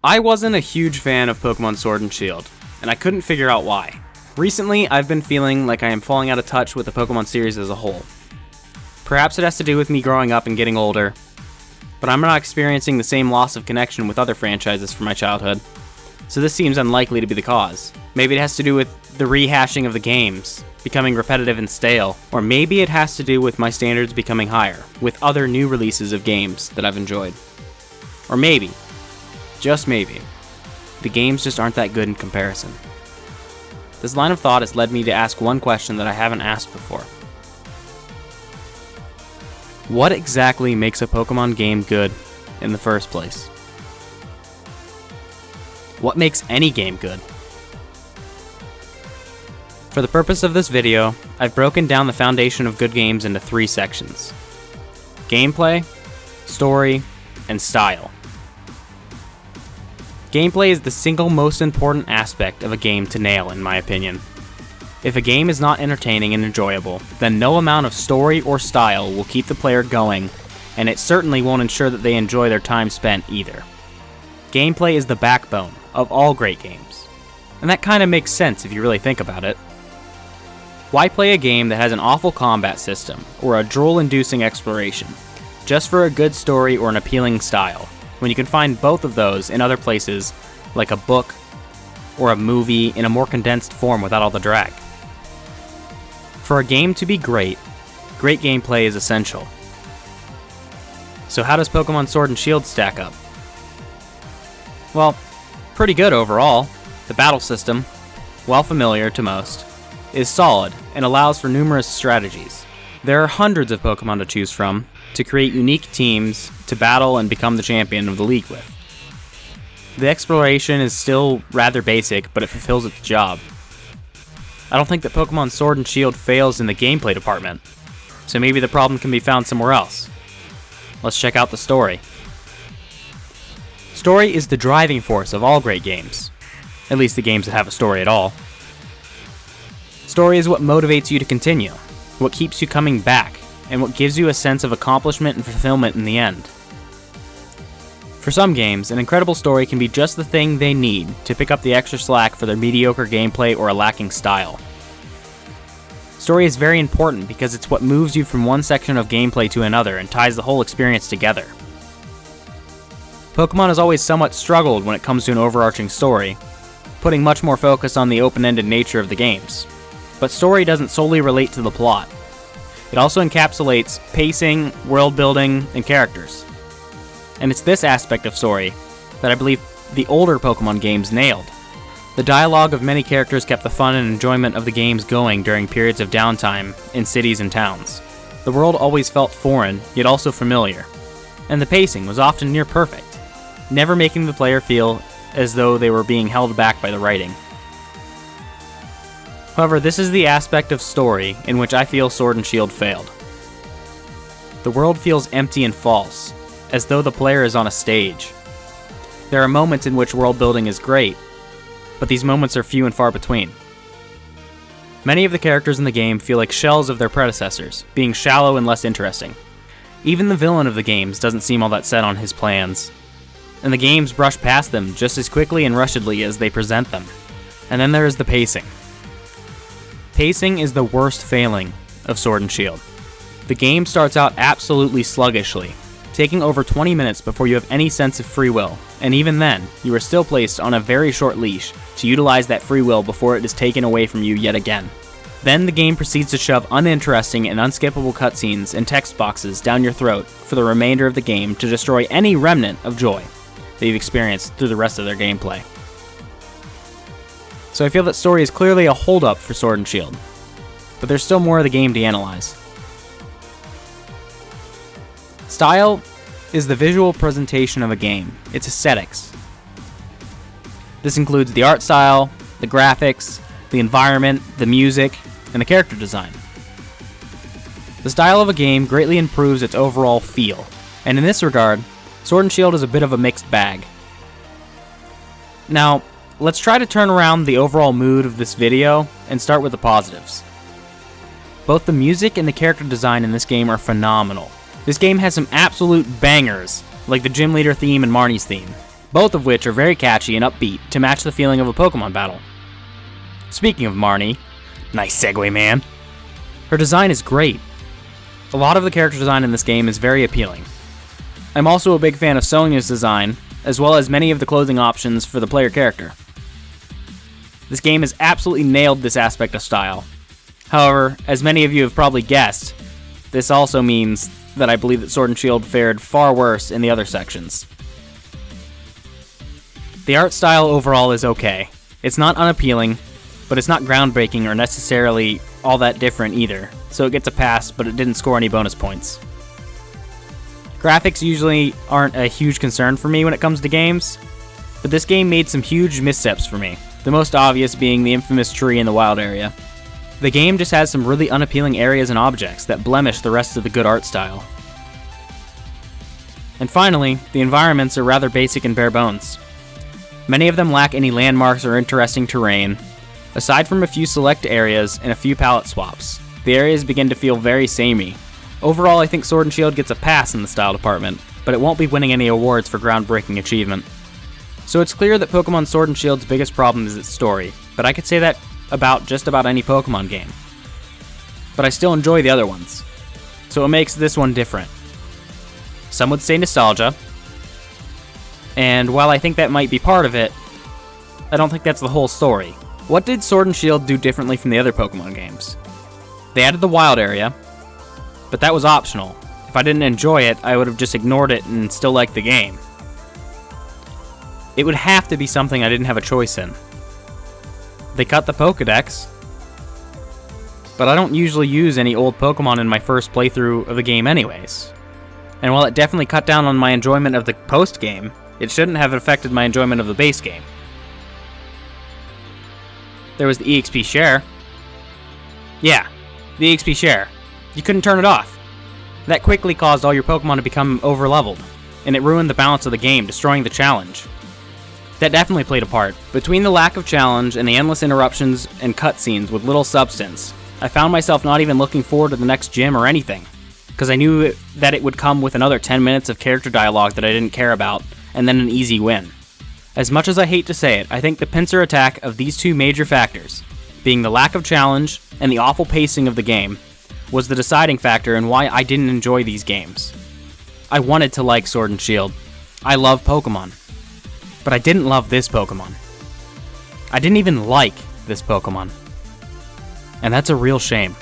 I wasn't a huge fan of Pokemon Sword and Shield, and I couldn't figure out why. Recently, I've been feeling like I am falling out of touch with the Pokemon series as a whole. Perhaps it has to do with me growing up and getting older, but I'm not experiencing the same loss of connection with other franchises from my childhood, so this seems unlikely to be the cause. Maybe it has to do with the rehashing of the games, becoming repetitive and stale, or maybe it has to do with my standards becoming higher, with other new releases of games that I've enjoyed. Or maybe, just maybe, the games just aren't that good in comparison. This line of thought has led me to ask one question that I haven't asked before. What exactly makes a Pokemon game good in the first place? What makes any game good? For the purpose of this video, I've broken down the foundation of good games into 3 sections: gameplay, story, and style. Gameplay is the single most important aspect of a game to nail, in my opinion. If a game is not entertaining and enjoyable, then no amount of story or style will keep the player going, and it certainly won't ensure that they enjoy their time spent either. Gameplay is the backbone of all great games, and that kind of makes sense if you really think about it. Why play a game that has an awful combat system or a drool-inducing exploration just for a good story or an appealing style, when you can find both of those in other places like a book or a movie in a more condensed form without all the drag? For a game to be great, great gameplay is essential. So how does Pokemon Sword and Shield stack up? Well, pretty good overall. The battle system, while familiar to most, is solid and allows for numerous strategies. There are hundreds of Pokemon to choose from to create unique teams to battle and become the champion of the league with. The exploration is still rather basic, but it fulfills its job. I don't think that Pokemon Sword and Shield fails in the gameplay department, so maybe the problem can be found somewhere else. Let's check out the story. Story is the driving force of all great games, at least the games that have a story at all. Story is what motivates you to continue, what keeps you coming back, and what gives you a sense of accomplishment and fulfillment in the end. For some games, an incredible story can be just the thing they need to pick up the extra slack for their mediocre gameplay or a lacking style. Story is very important because it's what moves you from one section of gameplay to another and ties the whole experience together. Pokemon has always somewhat struggled when it comes to an overarching story, putting much more focus on the open-ended nature of the games. But story doesn't solely relate to the plot. It also encapsulates pacing, world building, and characters. And it's this aspect of story that I believe the older Pokemon games nailed. The dialogue of many characters kept the fun and enjoyment of the games going during periods of downtime in cities and towns. The world always felt foreign, yet also familiar. And the pacing was often near perfect, never making the player feel as though they were being held back by the writing. However, this is the aspect of story in which I feel Sword and Shield failed. The world feels empty and false, as though the player is on a stage. There are moments in which world building is great, but these moments are few and far between. Many of the characters in the game feel like shells of their predecessors, being shallow and less interesting. Even the villain of the games doesn't seem all that set on his plans, and the games brush past them just as quickly and rushedly as they present them. And then there is the pacing. Pacing is the worst failing of Sword and Shield. The game starts out absolutely sluggishly, taking over 20 minutes before you have any sense of free will, and even then, you are still placed on a very short leash to utilize that free will before it is taken away from you yet again. Then the game proceeds to shove uninteresting and unskippable cutscenes and text boxes down your throat for the remainder of the game to destroy any remnant of joy that you've experienced through the rest of their gameplay. So I feel that story is clearly a holdup for Sword and Shield, but there's still more of the game to analyze. Style is the visual presentation of a game, its aesthetics. This includes the art style, the graphics, the environment, the music, and the character design. The style of a game greatly improves its overall feel, and in this regard, Sword and Shield is a bit of a mixed bag. Now, let's try to turn around the overall mood of this video and start with the positives. Both the music and the character design in this game are phenomenal. This game has some absolute bangers, like the Gym Leader theme and Marnie's theme. both of which are very catchy and upbeat to match the feeling of a Pokemon battle. Speaking of Marnie, nice segue, man. Her design is great. A lot of the character design in this game is very appealing. I'm also a big fan of Sonia's design, as well as many of the clothing options for the player character. This game has absolutely nailed this aspect of style. However, as many of you have probably guessed, this also means that I believe that Sword and Shield fared far worse in the other sections. The art style overall is okay. It's not unappealing, but it's not groundbreaking or necessarily all that different either, so it gets a pass, but it didn't score any bonus points. Graphics usually aren't a huge concern for me when it comes to games, but this game made some huge missteps for me, the most obvious being the infamous tree in the wild area. The game just has some really unappealing areas and objects that blemish the rest of the good art style. And finally, the environments are rather basic and bare bones. Many of them lack any landmarks or interesting terrain. Aside from a few select areas and a few palette swaps, the areas begin to feel very samey. Overall, I think Sword and Shield gets a pass in the style department, but it won't be winning any awards for groundbreaking achievement. So it's clear that Pokemon Sword and Shield's biggest problem is its story, but I could say that about just about any Pokemon game. But I still enjoy the other ones, so it makes this one different. Some would say nostalgia, and while I think that might be part of it, I don't think that's the whole story. What did Sword and Shield do differently from the other Pokemon games? They added the wild area, but that was optional. If I didn't enjoy it, I would have just ignored it and still liked the game. It would have to be something I didn't have a choice in. They cut the Pokedex, but I don't usually use any old Pokemon in my first playthrough of the game anyways. And while it definitely cut down on my enjoyment of the post-game, it shouldn't have affected my enjoyment of the base game. There was the EXP share. Yeah, the EXP share. You couldn't turn it off. That quickly caused all your Pokemon to become over-leveled, and it ruined the balance of the game, destroying the challenge. That definitely played a part. Between the lack of challenge and the endless interruptions and cutscenes with little substance, I found myself not even looking forward to the next gym or anything, because I knew that it would come with another 10 minutes of character dialogue that I didn't care about, and then an easy win. As much as I hate to say it, I think the pincer attack of these two major factors, being the lack of challenge and the awful pacing of the game, was the deciding factor in why I didn't enjoy these games. I wanted to like Sword and Shield. I love Pokemon. But I didn't love this Pokemon. I didn't even like this Pokemon. And that's a real shame.